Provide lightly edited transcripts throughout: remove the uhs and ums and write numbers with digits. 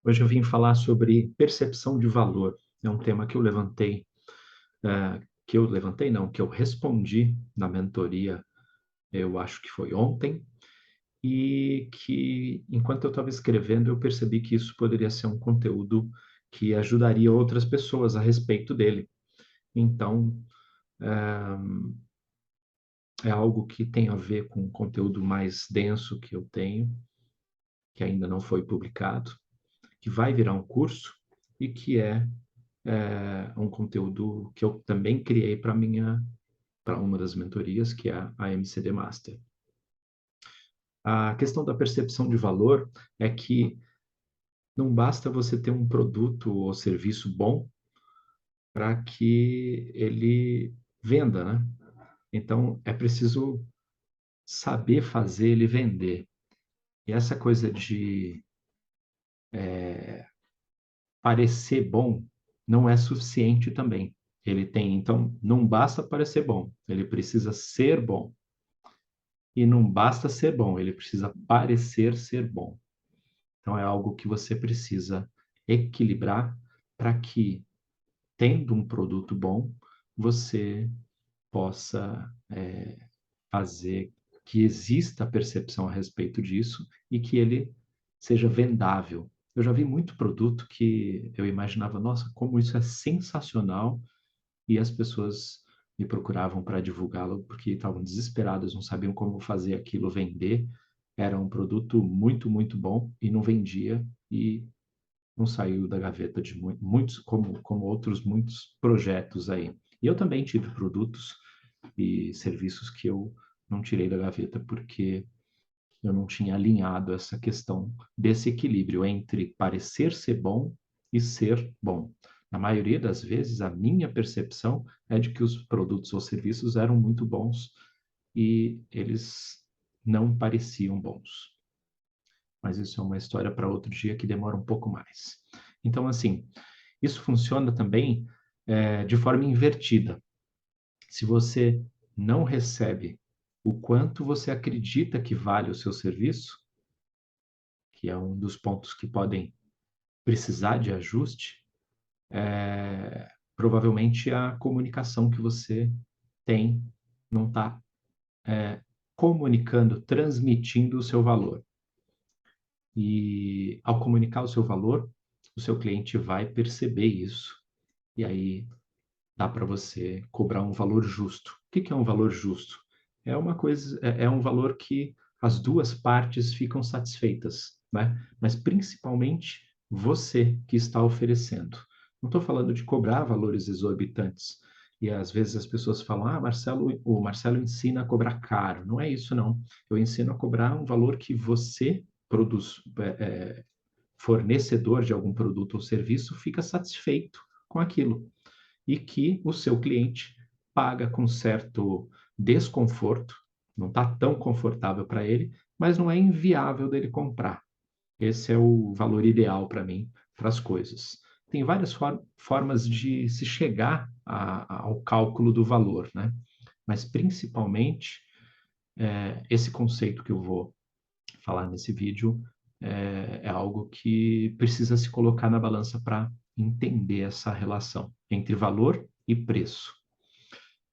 Hoje eu vim falar sobre percepção de valor. É um tema que eu levantei, não, que eu respondi na mentoria, eu acho que foi ontem, e que enquanto eu estava escrevendo, eu percebi que isso poderia ser um conteúdo que ajudaria outras pessoas a respeito dele. Então, é algo que tem a ver com um conteúdo mais denso que eu tenho, que ainda não foi publicado, que vai virar um curso e que é um conteúdo que eu também criei para uma das mentorias, que é a MCD Master. A questão da percepção de valor é que não basta você ter um produto ou serviço bom para que ele venda, né? Então, é preciso saber fazer ele vender. E essa coisa de parecer bom não é suficiente também. Ele tem, então, não basta parecer bom, ele precisa ser bom. E não basta ser bom, ele precisa parecer ser bom. Então, é algo que você precisa equilibrar para que, tendo um produto bom, você possa fazer que exista a percepção a respeito disso e que ele seja vendável. Eu já vi muito produto que eu imaginava, nossa, como isso é sensacional, e as pessoas me procuravam para divulgá-lo porque estavam desesperadas, não sabiam como fazer aquilo vender. Era um produto muito, muito bom e não vendia e não saiu da gaveta de muitos, como outros muitos projetos aí. E eu também tive produtos e serviços que eu não tirei da gaveta porque eu não tinha alinhado essa questão desse equilíbrio entre parecer ser bom e ser bom. Na maioria das vezes, a minha percepção é de que os produtos ou serviços eram muito bons e eles não pareciam bons. Mas isso é uma história para outro dia que demora um pouco mais. Então, assim, isso funciona também de forma invertida. Se você não recebe o quanto você acredita que vale o seu serviço, que é um dos pontos que podem precisar de ajuste, provavelmente a comunicação que você tem não está comunicando, transmitindo o seu valor. E ao comunicar o seu valor, o seu cliente vai perceber isso. E aí dá para você cobrar um valor justo. O que é um valor justo? É uma coisa, é um valor que as duas partes ficam satisfeitas, né? Mas principalmente você que está oferecendo. Não estou falando de cobrar valores exorbitantes. E às vezes as pessoas falam: "Ah, Marcelo, o Marcelo ensina a cobrar caro". Não é isso, não. Eu ensino a cobrar um valor que você produz, fornecedor de algum produto ou serviço, fica satisfeito com aquilo e que o seu cliente paga com certo desconforto, não está tão confortável para ele, mas não é inviável dele comprar. Esse é o valor ideal para mim, para as coisas. Tem várias formas de se chegar ao cálculo do valor, né? Mas principalmente esse conceito que eu vou falar nesse vídeo é algo que precisa se colocar na balança para entender essa relação entre valor e preço.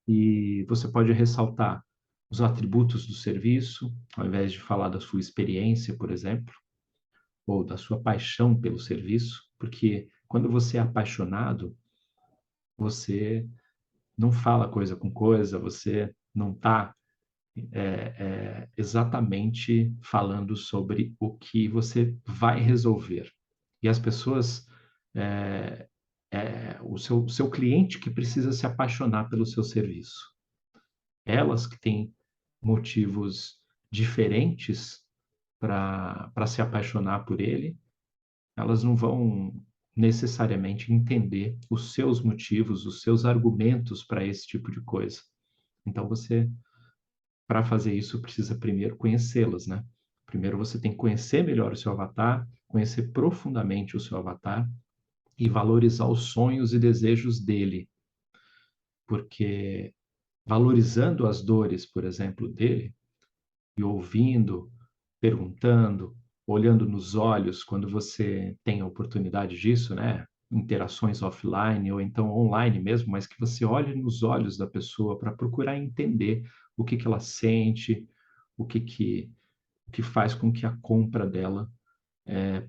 E você pode ressaltar os atributos do serviço, ao invés de falar da sua experiência, por exemplo, ou da sua paixão pelo serviço, porque quando você é apaixonado, você não fala coisa com coisa, você não está exatamente falando sobre o que você vai resolver. E as pessoas, o seu cliente que precisa se apaixonar pelo seu serviço. Elas que têm motivos diferentes para se apaixonar por ele, elas não vão necessariamente entender os seus motivos, os seus argumentos para esse tipo de coisa. Então, você, para fazer isso, precisa primeiro conhecê-las, né? Primeiro você tem que conhecer melhor o seu avatar, conhecer profundamente o seu avatar e valorizar os sonhos e desejos dele. Porque valorizando as dores, por exemplo, dele, e ouvindo, perguntando, olhando nos olhos, quando você tem a oportunidade disso, né? Interações offline ou então online mesmo, mas que você olhe nos olhos da pessoa para procurar entender o que que ela sente, o que faz com que a compra dela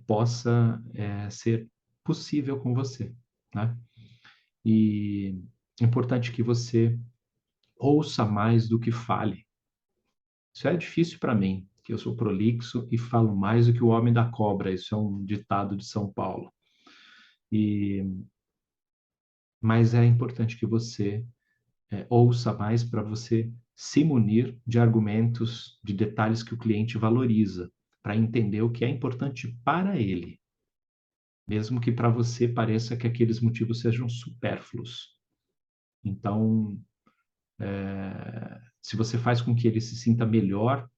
possa ser possível com você, né? E é importante que você ouça mais do que fale. Isso é difícil para mim, que eu sou prolixo e falo mais do que o homem da cobra. Isso é um ditado de São Paulo. E, mas é importante que você ouça mais para você se munir de argumentos, de detalhes que o cliente valoriza, para entender o que é importante para ele, mesmo que para você pareça que aqueles motivos sejam supérfluos. Então, se você faz com que ele se sinta melhor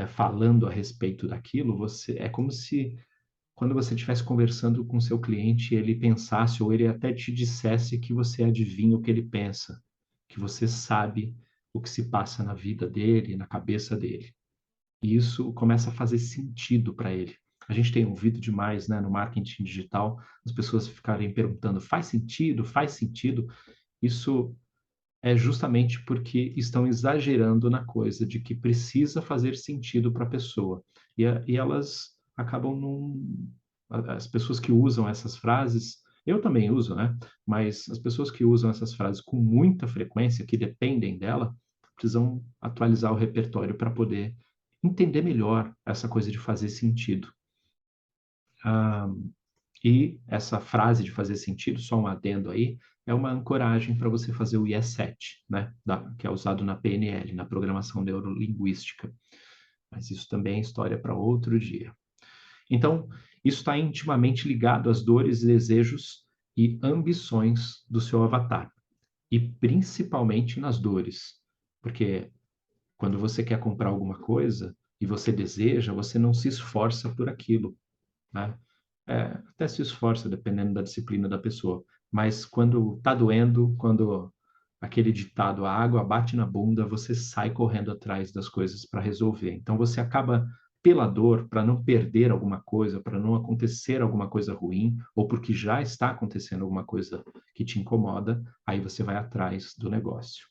falando a respeito daquilo, você é como se quando você estivesse conversando com seu cliente, ele pensasse ou ele até te dissesse que você adivinha o que ele pensa, que você sabe o que se passa na vida dele, na cabeça dele. E isso começa a fazer sentido para ele. A gente tem ouvido demais, né, no marketing digital, as pessoas ficarem perguntando: faz sentido? Faz sentido? Isso é justamente porque estão exagerando na coisa de que precisa fazer sentido para a pessoa. E elas acabam num. As pessoas que usam essas frases, eu também uso, né? Mas as pessoas que usam essas frases com muita frequência, que dependem dela, precisam atualizar o repertório para poder entender melhor essa coisa de fazer sentido. Ah, e essa frase de fazer sentido, só um adendo aí, é uma ancoragem para você fazer o IE7, né? Que é usado na PNL, na Programação Neurolinguística. Mas isso também é história para outro dia. Então, isso está intimamente ligado às dores, desejos e ambições do seu avatar. E principalmente nas dores. Porque quando você quer comprar alguma coisa e você deseja, você não se esforça por aquilo, né? Até se esforça, dependendo da disciplina da pessoa. Mas quando está doendo, quando aquele ditado, a água bate na bunda, você sai correndo atrás das coisas para resolver. Então você acaba pela dor, para não perder alguma coisa, para não acontecer alguma coisa ruim, ou porque já está acontecendo alguma coisa que te incomoda, aí você vai atrás do negócio.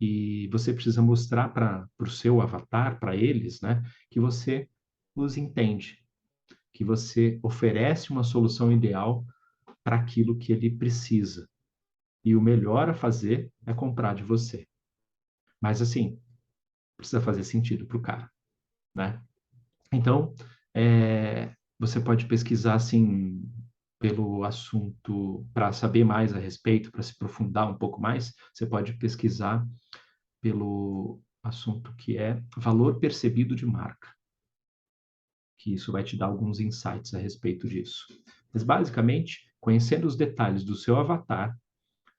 E você precisa mostrar para o seu avatar, para eles, né, que você os entende, que você oferece uma solução ideal para aquilo que ele precisa. E o melhor a fazer é comprar de você. Mas assim, precisa fazer sentido para o cara, né? Então, você pode pesquisar assim pelo assunto para saber mais a respeito, para se aprofundar um pouco mais, você pode pesquisar pelo assunto que é valor percebido de marca, que isso vai te dar alguns insights a respeito disso. Mas basicamente, conhecendo os detalhes do seu avatar,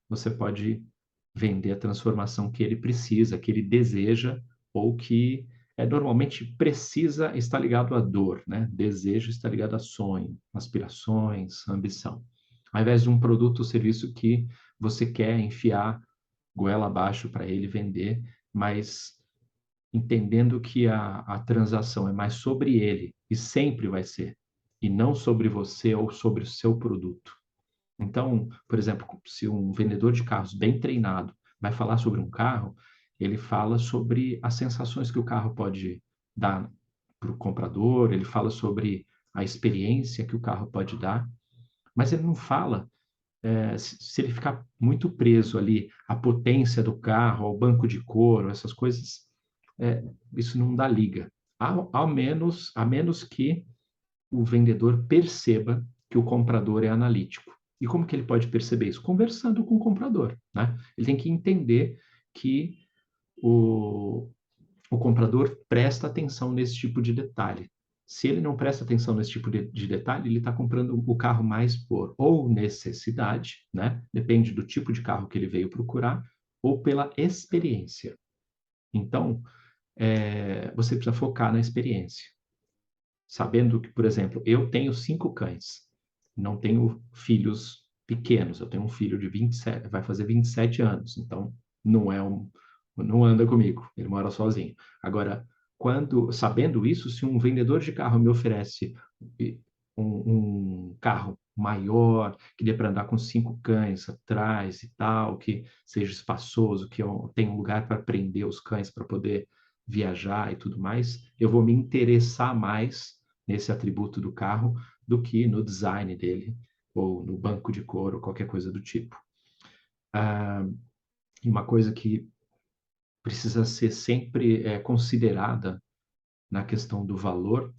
você pode vender a transformação que ele precisa, que ele deseja, ou que normalmente precisa estar ligado à dor, né? Desejo está ligado a sonho, aspirações, ambição. Ao invés de um produto ou serviço que você quer enfiar goela abaixo para ele vender, mas entendendo que a transação é mais sobre ele, e sempre vai ser, e não sobre você ou sobre o seu produto. Então, por exemplo, se um vendedor de carros bem treinado vai falar sobre um carro, ele fala sobre as sensações que o carro pode dar para o comprador, ele fala sobre a experiência que o carro pode dar, mas ele não fala se ele ficar muito preso ali à potência do carro, ao banco de couro, essas coisas, isso não dá liga. A menos que o vendedor perceba que o comprador é analítico. E como que ele pode perceber isso? Conversando com o comprador, né? Ele tem que entender que o, o comprador presta atenção nesse tipo de detalhe. Se ele não presta atenção nesse tipo de detalhe, ele está comprando o carro mais por ou necessidade, né? Depende do tipo de carro que ele veio procurar, ou pela experiência. Então, você precisa focar na experiência. Sabendo que, por exemplo, eu tenho 5 cães, não tenho filhos pequenos, eu tenho um filho de 27, vai fazer 27 anos, então não anda comigo, ele mora sozinho. Agora, sabendo isso, se um vendedor de carro me oferece um carro maior, que dê para andar com 5 cães atrás e tal, que seja espaçoso, que eu tenha um lugar para prender os cães para poder viajar e tudo mais, eu vou me interessar mais nesse atributo do carro do que no design dele, ou no banco de couro, qualquer coisa do tipo. E uma coisa que precisa ser sempre considerada na questão do valor,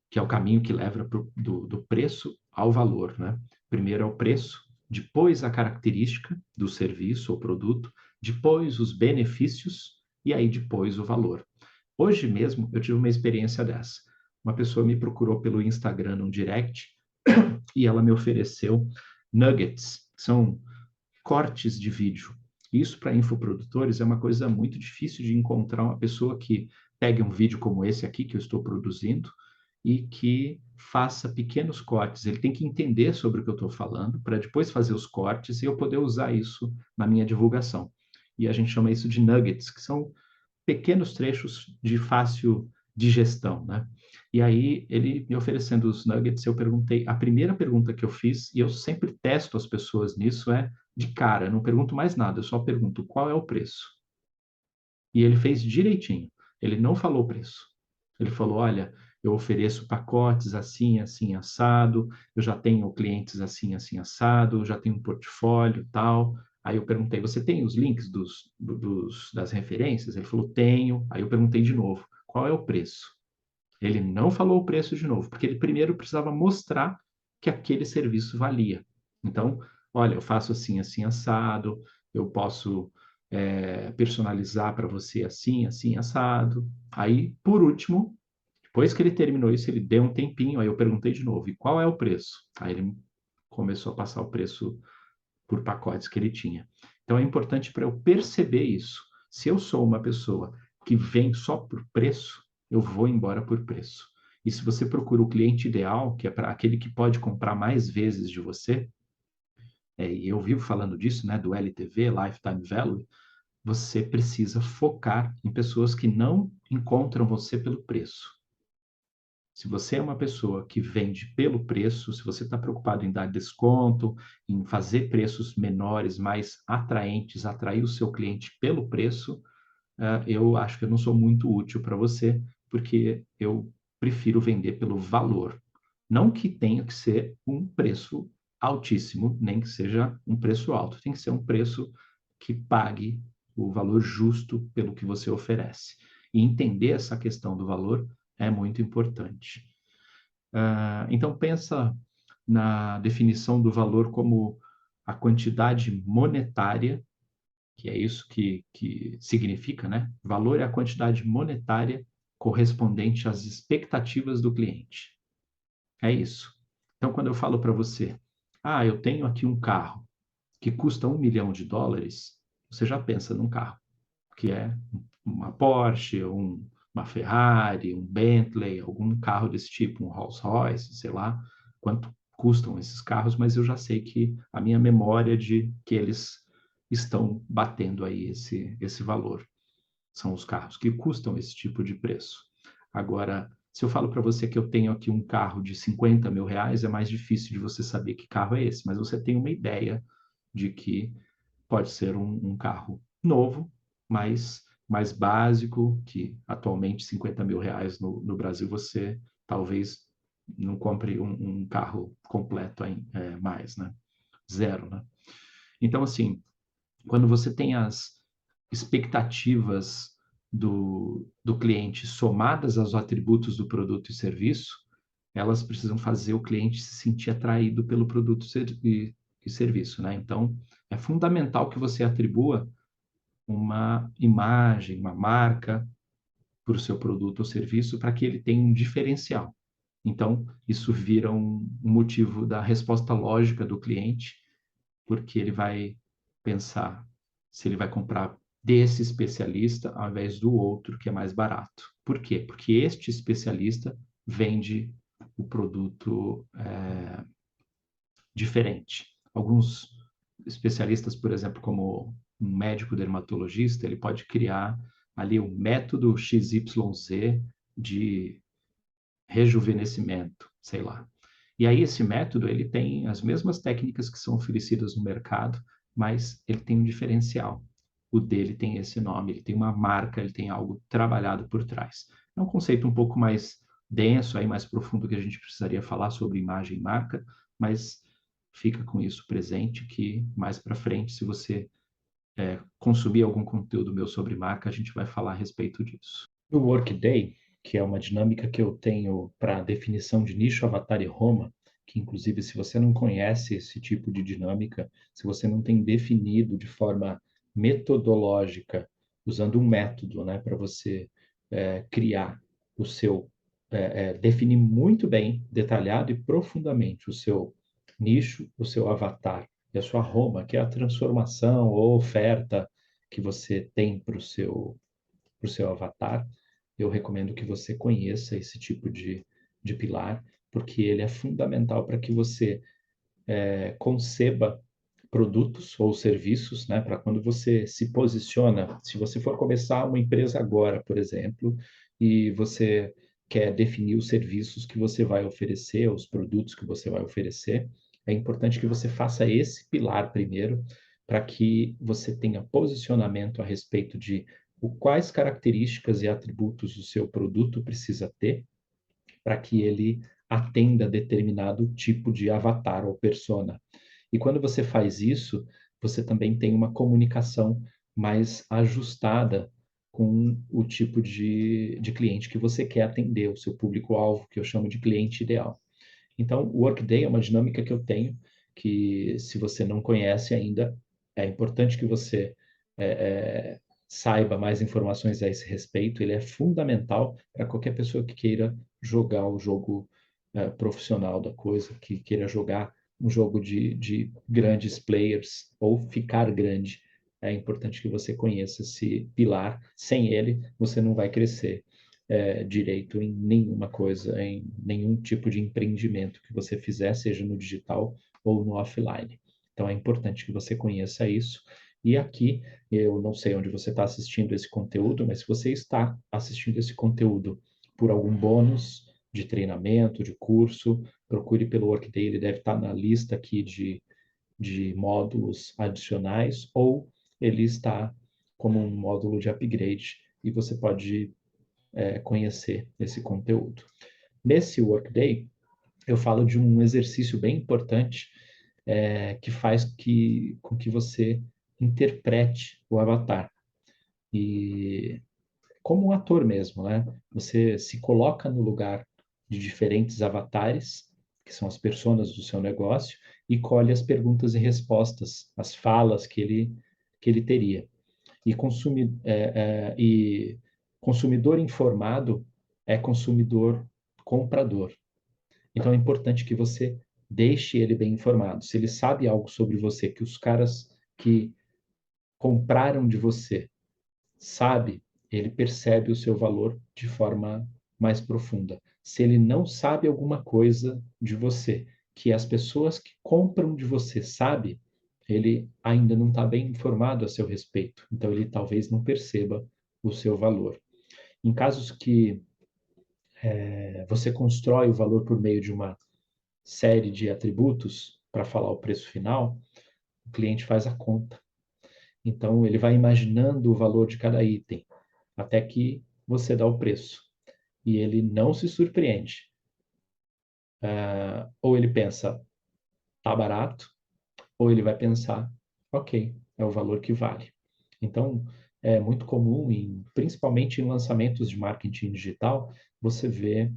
que é o caminho que leva do preço ao valor, né? Primeiro é o preço, depois a característica do serviço ou produto, depois os benefícios e aí depois o valor. Hoje mesmo eu tive uma experiência dessa. Uma pessoa me procurou pelo Instagram no direct e ela me ofereceu nuggets, que são cortes de vídeo. Isso para infoprodutores é uma coisa muito difícil de encontrar uma pessoa que pegue um vídeo como esse aqui que eu estou produzindo e que faça pequenos cortes. Ele tem que entender sobre o que eu estou falando para depois fazer os cortes e eu poder usar isso na minha divulgação. E a gente chama isso de nuggets, que são pequenos trechos de fácil digestão, né? E aí, ele me oferecendo os nuggets, eu perguntei, a primeira pergunta que eu fiz, e eu sempre testo as pessoas nisso, é de cara, eu não pergunto mais nada, eu só pergunto qual é o preço. E ele fez direitinho, ele não falou o preço. Ele falou, olha, eu ofereço pacotes assim, assim, assado, eu já tenho clientes assim, assim, assado, eu já tenho um portfólio, tal. Aí eu perguntei, você tem os links das referências? Ele falou, tenho. Aí eu perguntei de novo, qual é o preço? Ele não falou o preço de novo, porque ele primeiro precisava mostrar que aquele serviço valia. Então, olha, eu faço assim, assim, assado, eu posso personalizar para você assim, assim, assado. Aí, por último, depois que ele terminou isso, ele deu um tempinho, aí eu perguntei de novo, e qual é o preço? Aí ele começou a passar o preço por pacotes que ele tinha. Então é importante para eu perceber isso. Se eu sou uma pessoa que vem só por preço, eu vou embora por preço. E se você procura o cliente ideal, que é para aquele que pode comprar mais vezes de você, e eu vivo falando disso, né, do LTV, Lifetime Value, você precisa focar em pessoas que não encontram você pelo preço. Se você é uma pessoa que vende pelo preço, se você está preocupado em dar desconto, em fazer preços menores, mais atraentes, atrair o seu cliente pelo preço, eu acho que eu não sou muito útil para você, porque eu prefiro vender pelo valor. Não que tenha que ser um preço altíssimo, nem que seja um preço alto. Tem que ser um preço que pague o valor justo pelo que você oferece. E entender essa questão do valor é muito importante. Então, pensa na definição do valor como a quantidade monetária, que é isso que significa, né? Valor é a quantidade monetária correspondente às expectativas do cliente. É isso. Então, quando eu falo para você, eu tenho aqui um carro que custa US$ 1 milhão, você já pensa num carro que é uma Porsche, uma Ferrari, um Bentley, algum carro desse tipo, um Rolls-Royce, sei lá quanto custam esses carros, mas eu já sei que a minha memória de que eles estão batendo aí esse valor. São os carros que custam esse tipo de preço. Agora, se eu falo para você que eu tenho aqui um carro de R$ 50 mil, é mais difícil de você saber que carro é esse, mas você tem uma ideia de que pode ser um carro novo, mas mais básico, que atualmente R$ 50 mil no Brasil você talvez não compre um carro completo mais, né? Zero, né? Então, assim, quando você tem as expectativas do cliente somadas aos atributos do produto e serviço, elas precisam fazer o cliente se sentir atraído pelo produto e serviço, né? Então, é fundamental que você atribua uma imagem, uma marca para o seu produto ou serviço para que ele tenha um diferencial. Então, isso vira um motivo da resposta lógica do cliente, porque ele vai pensar se ele vai comprar desse especialista ao invés do outro que é mais barato. Por quê? Porque este especialista vende o produto diferente. Alguns especialistas, por exemplo, como um médico dermatologista, ele pode criar ali o método XYZ de rejuvenescimento, sei lá. E aí esse método, ele tem as mesmas técnicas que são oferecidas no mercado, mas ele tem um diferencial. O dele tem esse nome, ele tem uma marca, ele tem algo trabalhado por trás. É um conceito um pouco mais denso, aí mais profundo que a gente precisaria falar sobre imagem e marca, mas fica com isso presente que mais para frente, se você consumir algum conteúdo meu sobre marca, a gente vai falar a respeito disso. O Workday, que é uma dinâmica que eu tenho para definição de nicho, avatar e Roma, que inclusive se você não conhece esse tipo de dinâmica, se você não tem definido de forma metodológica, usando um método, né, para você criar o seu, definir muito bem, detalhado e profundamente o seu nicho, o seu avatar e a sua Roma, que é a transformação ou oferta que você tem para o seu avatar, eu recomendo que você conheça esse tipo de pilar, porque ele é fundamental para que você conceba produtos ou serviços, né, para quando você se posiciona, se você for começar uma empresa agora, por exemplo, e você quer definir os serviços que você vai oferecer, os produtos que você vai oferecer, é importante que você faça esse pilar primeiro, para que você tenha posicionamento a respeito de quais características e atributos o seu produto precisa ter para que ele atenda determinado tipo de avatar ou persona. E quando você faz isso, você também tem uma comunicação mais ajustada com o tipo de cliente que você quer atender, o seu público-alvo, que eu chamo de cliente ideal. Então, o Workday é uma dinâmica que eu tenho, que se você não conhece ainda, é importante que você é, é, saiba mais informações a esse respeito. Ele é fundamental para qualquer pessoa que queira jogar o jogo profissional da coisa, que queira jogar um jogo de grandes players ou ficar grande. É importante que você conheça esse pilar. Sem ele, você não vai crescer direito em nenhuma coisa, em nenhum tipo de empreendimento que você fizer, seja no digital ou no offline. Então é importante que você conheça isso. E aqui, eu não sei onde você está assistindo esse conteúdo, mas se você está assistindo esse conteúdo por algum bônus de treinamento, de curso, procure pelo Workday, ele deve estar na lista aqui de módulos adicionais, ou ele está como um módulo de upgrade e você pode conhecer esse conteúdo. Nesse Workday, eu falo de um exercício bem importante que faz com que você interprete o avatar. E como um ator mesmo, né? Você se coloca no lugar de diferentes avatares, que são as personas do seu negócio, e colhe as perguntas e respostas, as falas que ele teria. E consumidor informado é consumidor comprador. Então é importante que você deixe ele bem informado. Se ele sabe algo sobre você, que os caras que compraram de você sabe, ele percebe o seu valor de forma mais profunda. Se ele não sabe alguma coisa de você, que as pessoas que compram de você sabem, ele ainda não está bem informado a seu respeito. Então, ele talvez não perceba o seu valor. Em casos que você constrói o valor por meio de uma série de atributos para falar o preço final, o cliente faz a conta. Então, ele vai imaginando o valor de cada item, até que você dá o preço. E ele não se surpreende. Ou ele pensa, tá barato, ou ele vai pensar, ok, é o valor que vale. Então, é muito comum, principalmente em lançamentos de marketing digital, você vê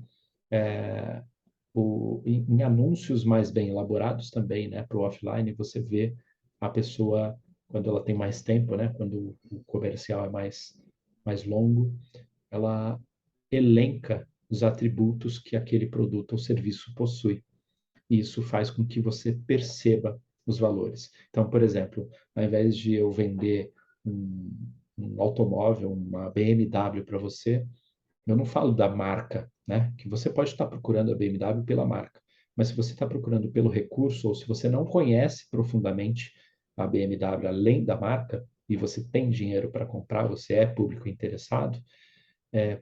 em anúncios mais bem elaborados também, né, para o offline, você vê a pessoa, quando ela tem mais tempo, né, quando o comercial é mais longo, ela elenca os atributos que aquele produto ou serviço possui. E isso faz com que você perceba os valores. Então, por exemplo, ao invés de eu vender um, um automóvel, uma BMW para você, eu não falo da marca, né? Que você pode estar procurando a BMW pela marca, mas se você está procurando pelo recurso ou se você não conhece profundamente a BMW além da marca, e você tem dinheiro para comprar, você é público interessado,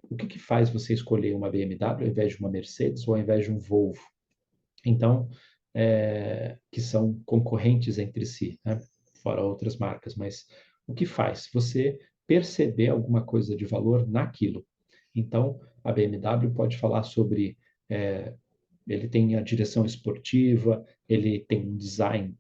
o que que faz você escolher uma BMW ao invés de uma Mercedes ou ao invés de um Volvo? Então, que são concorrentes entre si, né? Fora outras marcas, mas o que faz? Você perceber alguma coisa de valor naquilo. Então, a BMW pode falar sobre é, ele tem a direção esportiva, ele tem um design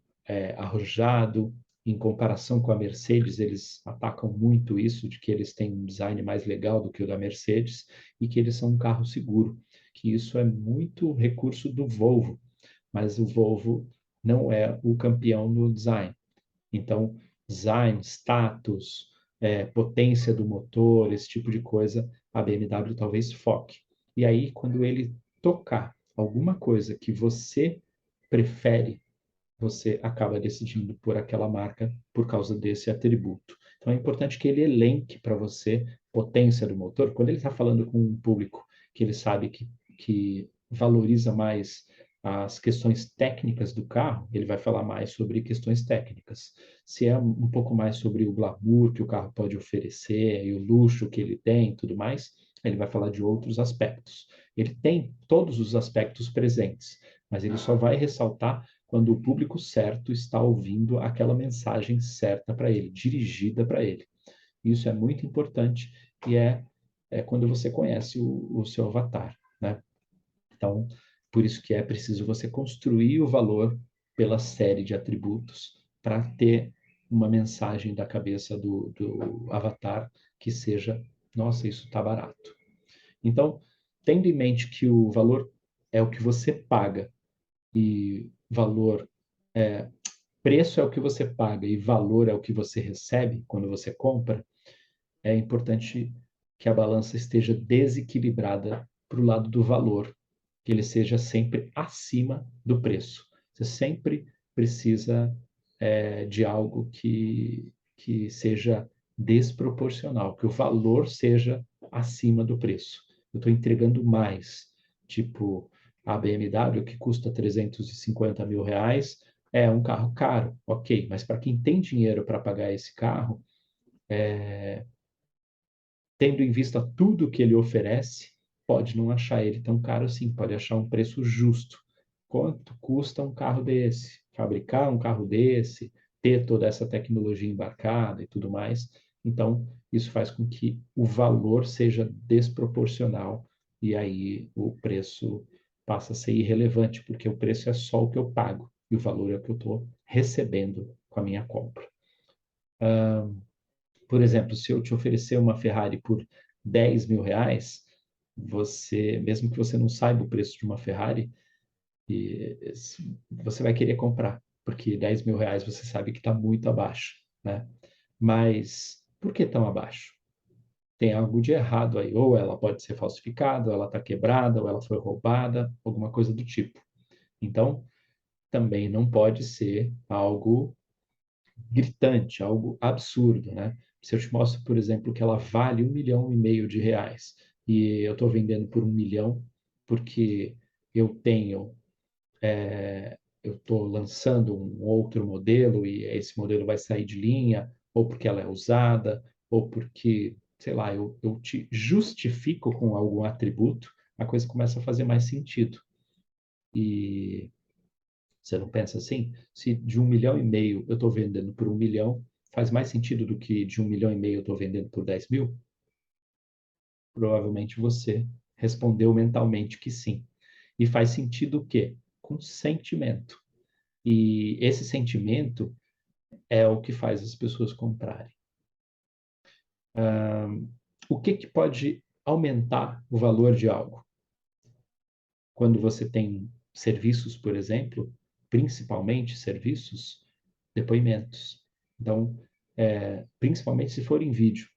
arrojado. Em comparação com a Mercedes, eles atacam muito isso, de que eles têm um design mais legal do que o da Mercedes e que eles são um carro seguro, que isso é muito recurso do Volvo, mas o Volvo não é o campeão no design. Então, design, status, potência do motor, esse tipo de coisa, a BMW talvez foque. E aí, quando ele tocar alguma coisa que você prefere, você acaba decidindo por aquela marca por causa desse atributo. Então é importante que ele elenque para você potência do motor. Quando ele está falando com um público que ele sabe que valoriza mais as questões técnicas do carro, ele vai falar mais sobre questões técnicas. Se é um pouco mais sobre o glamour que o carro pode oferecer e o luxo que ele tem e tudo mais, ele vai falar de outros aspectos. Ele tem todos os aspectos presentes, mas ele só vai ressaltar quando o público certo está ouvindo aquela mensagem certa para ele, dirigida para ele. Isso é muito importante e é quando você conhece o seu avatar, né? Então, por isso que é preciso você construir o valor pela série de atributos para ter uma mensagem da cabeça do avatar que seja, nossa, isso está barato. Então, tendo em mente que o valor é o que você paga e valor preço é o que você paga e valor é o que você recebe quando você compra, é importante que a balança esteja desequilibrada para o lado do valor, que ele seja sempre acima do preço. Você sempre precisa de algo que seja desproporcional, que o valor seja acima do preço. Eu estou entregando mais, tipo a BMW, que custa 350 mil reais, é um carro caro, ok, mas para quem tem dinheiro para pagar esse carro, tendo em vista tudo que ele oferece, pode não achar ele tão caro assim, pode achar um preço justo. Quanto custa um carro desse? Fabricar um carro desse, ter toda essa tecnologia embarcada e tudo mais. Então, isso faz com que o valor seja desproporcional e aí o preço passa a ser irrelevante, porque o preço é só o que eu pago e o valor é o que eu estou recebendo com a minha compra. Por exemplo, se eu te oferecer uma Ferrari por 10 mil reais, você, mesmo que você não saiba o preço de uma Ferrari, você vai querer comprar, porque 10 mil reais você sabe que está muito abaixo, né? Mas por que tão abaixo? Tem algo de errado aí, ou ela pode ser falsificada, ou ela está quebrada, ou ela foi roubada, alguma coisa do tipo. Então, também não pode ser algo gritante, algo absurdo, né? Se eu te mostro, por exemplo, que ela vale 1,5 milhão de reais e eu estou vendendo por 1 milhão porque eu tenho, eu estou lançando um outro modelo e esse modelo vai sair de linha, ou porque ela é usada, ou porque, sei lá, eu te justifico com algum atributo, a coisa começa a fazer mais sentido. E você não pensa assim? Se de 1,5 milhão eu estou vendendo por 1 milhão, faz mais sentido do que de 1,5 milhão eu estou vendendo por 10 mil? Provavelmente você respondeu mentalmente que sim. E faz sentido o quê? Com sentimento. E esse sentimento é o que faz as pessoas comprarem. O que pode aumentar o valor de algo? Quando você tem serviços, por exemplo, principalmente serviços, depoimentos. Então, principalmente se for em vídeo,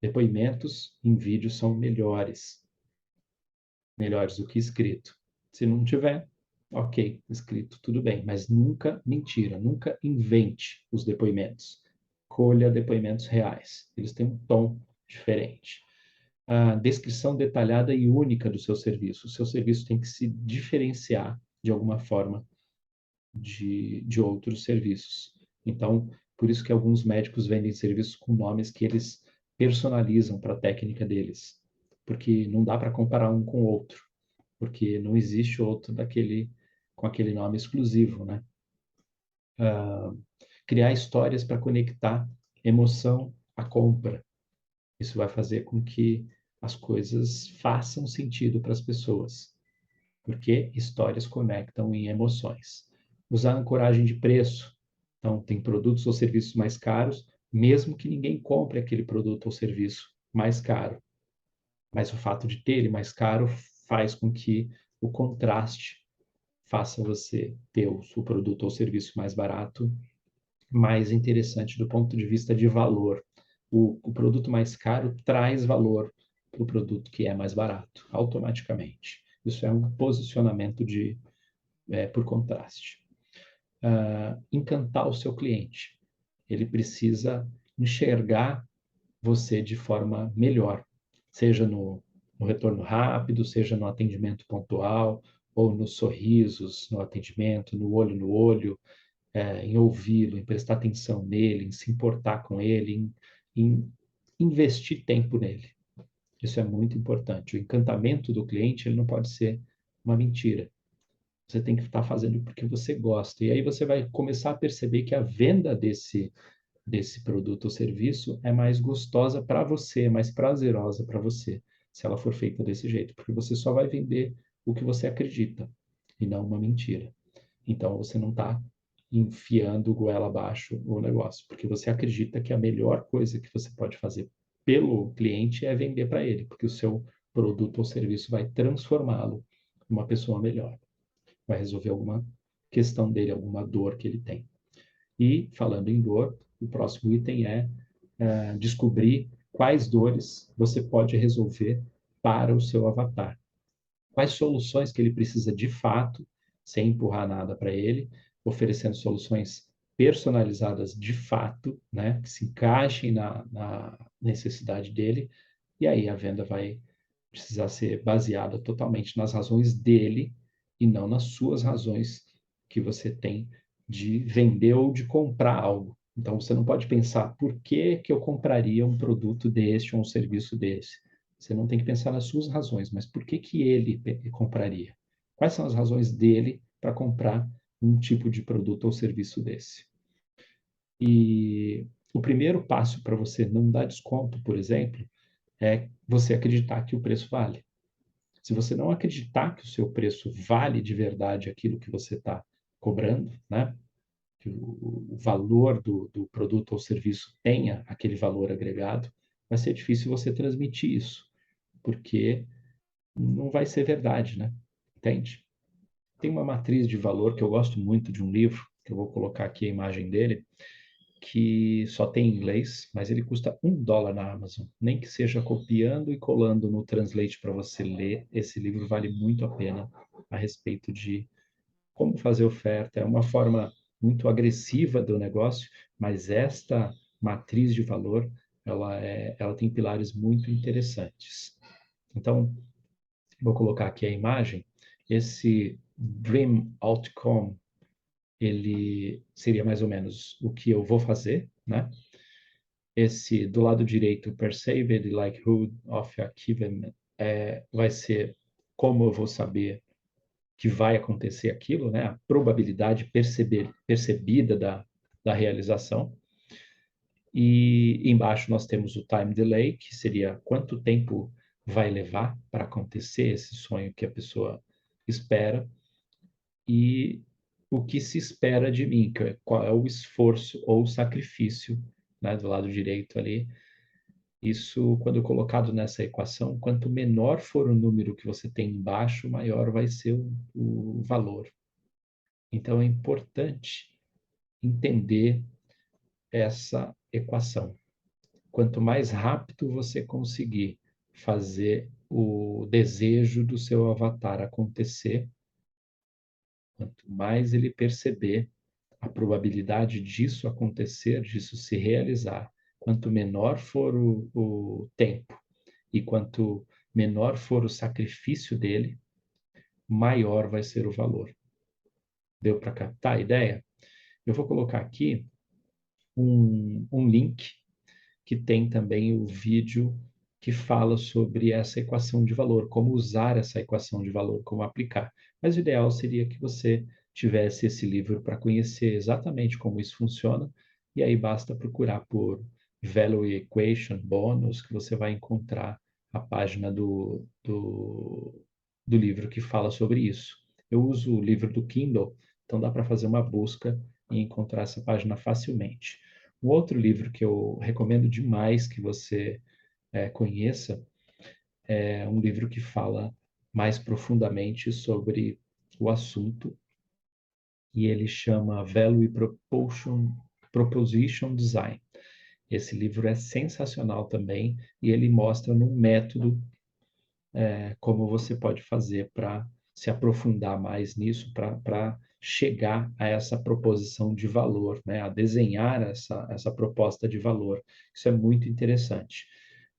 depoimentos em vídeo são melhores do que escrito. Se não tiver, ok, escrito tudo bem, mas nunca mentira, nunca invente os depoimentos. Colha depoimentos reais, eles têm um tom diferente. A descrição detalhada e única do seu serviço. O seu serviço tem que se diferenciar de alguma forma de outros serviços. Então, Por isso que alguns médicos vendem serviços com nomes que eles personalizam para a técnica deles, porque não dá para comparar um com o outro, porque não existe outro com aquele nome exclusivo, né? Criar histórias para conectar emoção à compra. Isso vai fazer com que as coisas façam sentido para as pessoas, porque histórias conectam em emoções. Usar ancoragem de preço. Então, tem produtos ou serviços mais caros, mesmo que ninguém compre aquele produto ou serviço mais caro. Mas o fato de ter ele mais caro faz com que o contraste faça você ter o seu produto ou serviço mais barato, mais interessante do ponto de vista de valor. O produto mais caro traz valor para o produto que é mais barato, automaticamente. Isso é um posicionamento por contraste. Encantar o seu cliente. Ele precisa enxergar você de forma melhor, seja no retorno rápido, seja no atendimento pontual, ou nos sorrisos, no atendimento, no olho, em ouvi-lo, em prestar atenção nele, em se importar com ele, em investir tempo nele. Isso é muito importante. O encantamento do cliente ele não pode ser uma mentira. Você tem que estar fazendo porque você gosta. E aí você vai começar a perceber que a venda desse produto ou serviço é mais gostosa para você, é mais prazerosa para você, se ela for feita desse jeito, porque você só vai vender o que você acredita e não uma mentira. Então você não está enfiando goela abaixo o negócio, porque você acredita que a melhor coisa que você pode fazer pelo cliente é vender para ele, porque o seu produto ou serviço vai transformá-lo em uma pessoa melhor, vai resolver alguma questão dele, alguma dor que ele tem. E, falando em dor, o próximo item é descobrir quais dores você pode resolver para o seu avatar. Quais soluções que ele precisa de fato, sem empurrar nada para ele, oferecendo soluções personalizadas de fato, né, que se encaixem na necessidade dele, e aí a venda vai precisar ser baseada totalmente nas razões dele e não nas suas razões que você tem de vender ou de comprar algo. Então, você não pode pensar por que que eu compraria um produto deste ou um serviço desse. Você não tem que pensar nas suas razões, mas por que que ele compraria? Quais são as razões dele para comprar um tipo de produto ou serviço desse? E o primeiro passo para você não dar desconto, por exemplo, é você acreditar que o preço vale. Se você não acreditar que o seu preço vale de verdade aquilo que você está cobrando, né? Que o valor do produto ou serviço tenha aquele valor agregado, vai ser difícil você transmitir isso, porque não vai ser verdade, né? Entende? Tem uma matriz de valor que eu gosto muito de um livro, que eu vou colocar aqui a imagem dele, que só tem em inglês, mas ele custa $1 na Amazon. Nem que seja copiando e colando no Translate para você ler, esse livro vale muito a pena a respeito de como fazer oferta. É uma forma muito agressiva do negócio, mas esta matriz de valor, ela tem pilares muito interessantes. Então, vou colocar aqui a imagem. Esse Dream Outcome ele seria mais ou menos o que eu vou fazer, né? Esse do lado direito, perceived likelihood of achievement, vai ser como eu vou saber que vai acontecer aquilo, né? A probabilidade percebida da realização. E embaixo nós temos o time delay, que seria quanto tempo vai levar para acontecer esse sonho que a pessoa espera. E o que se espera de mim, qual é o esforço ou o sacrifício, né, do lado direito ali. Isso, quando colocado nessa equação, quanto menor for o número que você tem embaixo, maior vai ser o valor. Então, é importante entender essa equação. Quanto mais rápido você conseguir fazer o desejo do seu avatar acontecer, quanto mais ele perceber a probabilidade disso acontecer, disso se realizar, quanto menor for o tempo e quanto menor for o sacrifício dele, maior vai ser o valor. Deu para captar a ideia? Eu vou colocar aqui um link que tem também o vídeo que fala sobre essa equação de valor, como usar essa equação de valor, como aplicar. Mas o ideal seria que você tivesse esse livro para conhecer exatamente como isso funciona, e aí basta procurar por Value Equation Bônus, que você vai encontrar a página do livro que fala sobre isso. Eu uso o livro do Kindle, então dá para fazer uma busca e encontrar essa página facilmente. Um outro livro que eu recomendo demais que você conheça é um livro que fala mais profundamente sobre o assunto e ele chama Value Proposition Design. Esse livro é sensacional também e ele mostra num método como você pode fazer para se aprofundar mais nisso, para chegar a essa proposição de valor, né? A desenhar essa proposta de valor. Isso é muito interessante.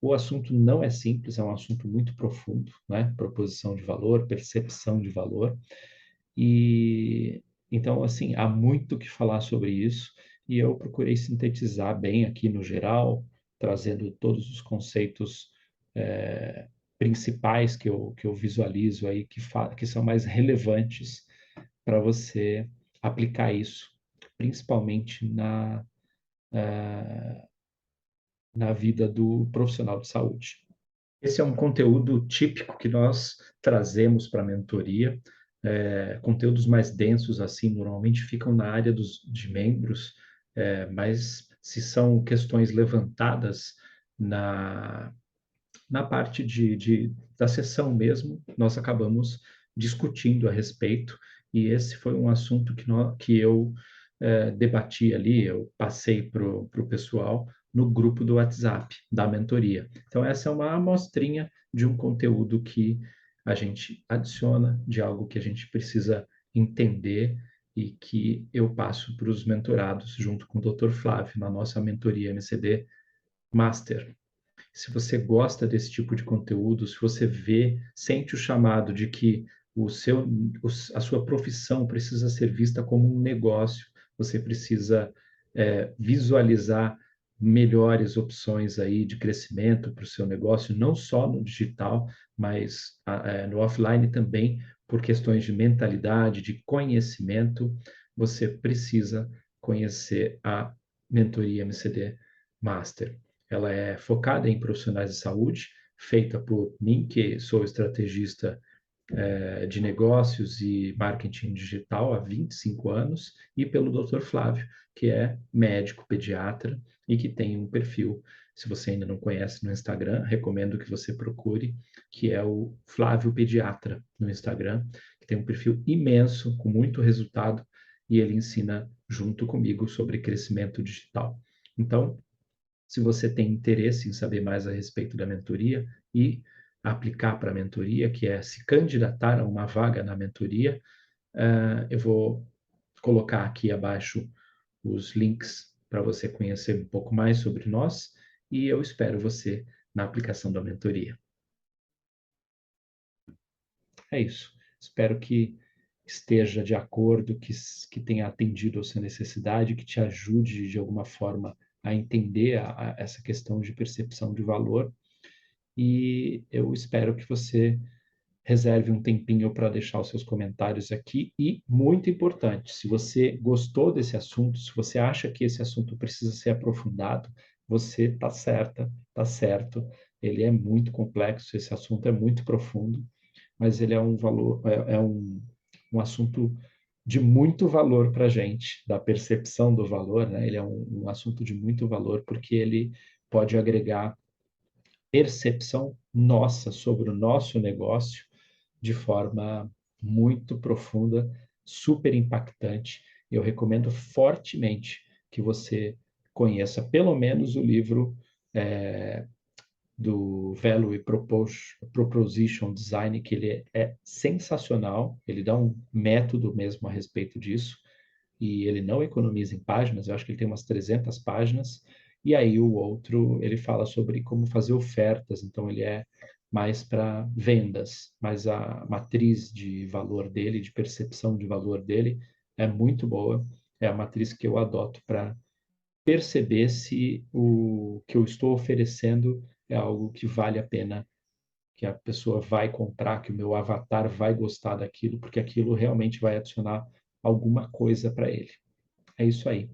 O assunto não é simples, é um assunto muito profundo, né? Proposição de valor, percepção de valor. E então, assim, há muito o que falar sobre isso, e eu procurei sintetizar bem aqui no geral, trazendo todos os conceitos principais que eu visualizo aí, que são mais relevantes para você aplicar isso, principalmente na vida do profissional de saúde. Esse é um conteúdo típico que nós trazemos para a mentoria. Conteúdos mais densos, assim, normalmente ficam na área de membros, mas se são questões levantadas na parte da sessão mesmo, nós acabamos discutindo a respeito, e esse foi um assunto que eu debati ali, eu passei para o pessoal no grupo do WhatsApp da mentoria. Então, essa é uma amostrinha de um conteúdo que a gente adiciona, de algo que a gente precisa entender e que eu passo para os mentorados junto com o Dr. Flávio na nossa mentoria MCD Master. Se você gosta desse tipo de conteúdo, se você sente o chamado de que a sua profissão precisa ser vista como um negócio, você precisa visualizar melhores opções aí de crescimento para o seu negócio, não só no digital, mas no offline também, por questões de mentalidade, de conhecimento, você precisa conhecer a mentoria MCD Master. Ela é focada em profissionais de saúde, feita por mim, que sou estrategista de negócios e marketing digital há 25 anos, e pelo Dr. Flávio, que é médico pediatra e que tem um perfil, se você ainda não conhece no Instagram, recomendo que você procure, que é o Flávio Pediatra no Instagram, que tem um perfil imenso, com muito resultado, e ele ensina junto comigo sobre crescimento digital. Então, se você tem interesse em saber mais a respeito da mentoria e aplicar para a mentoria, que é se candidatar a uma vaga na mentoria, eu vou colocar aqui abaixo os links para você conhecer um pouco mais sobre nós e eu espero você na aplicação da mentoria. É isso. Espero que esteja de acordo, que tenha atendido a sua necessidade, que te ajude de alguma forma a entender essa questão de percepção de valor. E eu espero que você reserve um tempinho para deixar os seus comentários aqui. E, muito importante, se você gostou desse assunto, se você acha que esse assunto precisa ser aprofundado, você está certa, está certo. Ele é muito complexo, esse assunto é muito profundo, mas ele é um valor, um assunto de muito valor para a gente, da percepção do valor, né? Ele é um assunto de muito valor porque ele pode agregar percepção nossa sobre o nosso negócio de forma muito profunda, super impactante. Eu recomendo fortemente que você conheça pelo menos o livro do Value Proposition Design, que ele é sensacional, ele dá um método mesmo a respeito disso, e ele não economiza em páginas, eu acho que ele tem umas 300 páginas, e aí o outro, ele fala sobre como fazer ofertas, então ele é mais para vendas, mas a matriz de valor dele, de percepção de valor dele, é muito boa, é a matriz que eu adoto para perceber se o que eu estou oferecendo é algo que vale a pena, que a pessoa vai comprar, que o meu avatar vai gostar daquilo, porque aquilo realmente vai adicionar alguma coisa para ele. É isso aí.